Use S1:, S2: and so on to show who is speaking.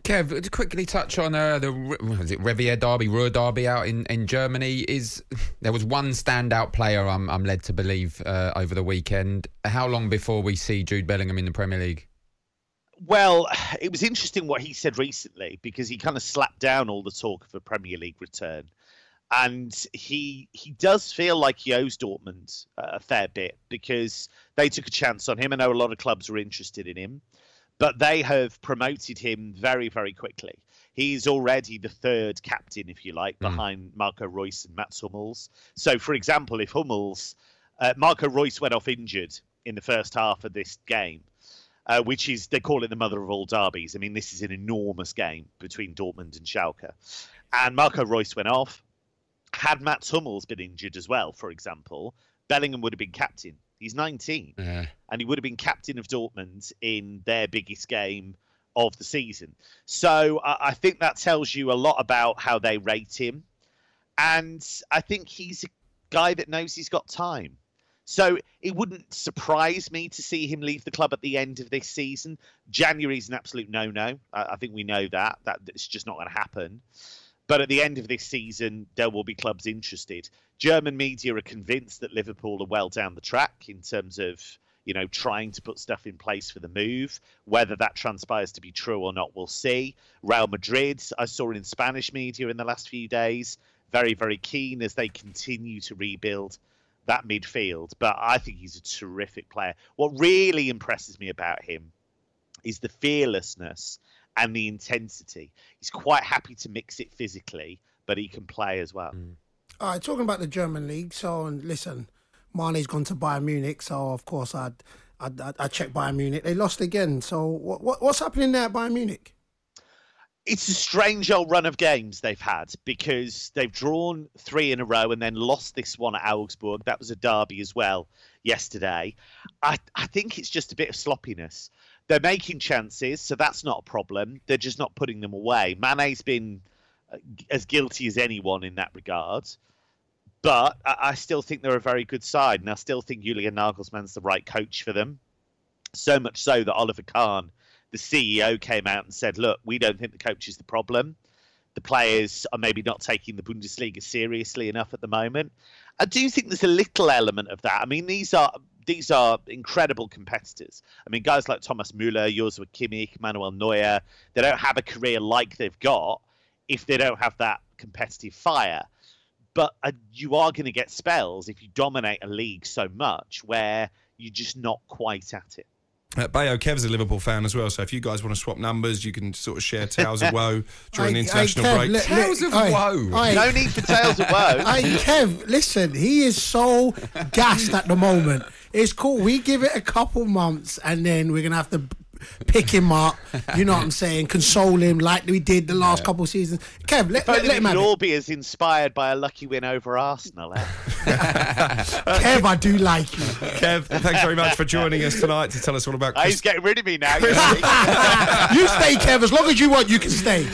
S1: Kev, to quickly touch on was it Revier Derby, Ruhr Derby out in Germany. There was one standout player I'm led to believe over the weekend. How long before we see Jude Bellingham in the Premier League?
S2: Well, it was interesting what he said recently, because he kind of slapped down all the talk of a Premier League return. And he does feel like he owes Dortmund a fair bit, because they took a chance on him. I know a lot of clubs were interested in him, but they have promoted him very, very quickly. He's already the third captain, if you like, behind Marco Reus and Mats Hummels. So, for example, if Marco Reus went off injured in the first half of this game, which is, they call it the mother of all derbies. I mean, this is an enormous game between Dortmund and Schalke. And Marco Reus went off. Had Mats Hummels been injured as well, for example, Bellingham would have been captain. He's 19, and he would have been captain of Dortmund in their biggest game of the season. So I think that tells you a lot about how they rate him. And I think he's a guy that knows he's got time. So it wouldn't surprise me to see him leave the club at the end of this season. January's an absolute no-no. I think we know that. It's just not going to happen. But at the end of this season, there will be clubs interested. German media are convinced that Liverpool are well down the track in terms of, trying to put stuff in place for the move. Whether that transpires to be true or not, we'll see. Real Madrid, I saw in Spanish media in the last few days, very, very keen as they continue to rebuild that midfield. But I think he's a terrific player. What really impresses me about him is the fearlessness and the intensity. He's quite happy to mix it physically, but he can play as well.
S3: All right, talking about the German league. So, listen, Mane's gone to Bayern Munich, so of course I checked Bayern Munich. They lost again. So what's happening there at Bayern Munich?
S2: It's a strange old run of games they've had, because they've drawn 3 in a row and then lost this one at Augsburg. That was a derby as well yesterday. I think it's just a bit of sloppiness. They're making chances, so that's not a problem. They're just not putting them away. Mane's been as guilty as anyone in that regard. But I still think they're a very good side, and I still think Julian Nagelsmann's the right coach for them. So much so that Oliver Kahn, the CEO, came out and said, look, we don't think the coach is the problem. The players are maybe not taking the Bundesliga seriously enough at the moment. I do think there's a little element of that. I mean, these are incredible competitors. I mean, guys like Thomas Müller, Joshua Kimmich, Manuel Neuer, they don't have a career like they've got if they don't have that competitive fire. But you are going to get spells if you dominate a league so much where you're just not quite at it.
S4: Bayo, Kev's a Liverpool fan as well, so if you guys want to swap numbers, you can sort of share tales of woe during the international break.
S1: Tales of woe?
S2: No need for tales of woe.
S3: Kev, listen, he is so gassed at the moment. It's cool. We give it a couple months and then we're going to have to pick him up, you know what I'm saying, console him like we did the last couple of seasons. Kev, let him have it.
S2: all be as inspired by a lucky win over Arsenal.
S3: Kev, I do like you.
S4: Kev, thanks very much for joining us tonight to tell us all about
S2: He's getting rid of me now.
S3: You stay, Kev. As long as you want, you can stay.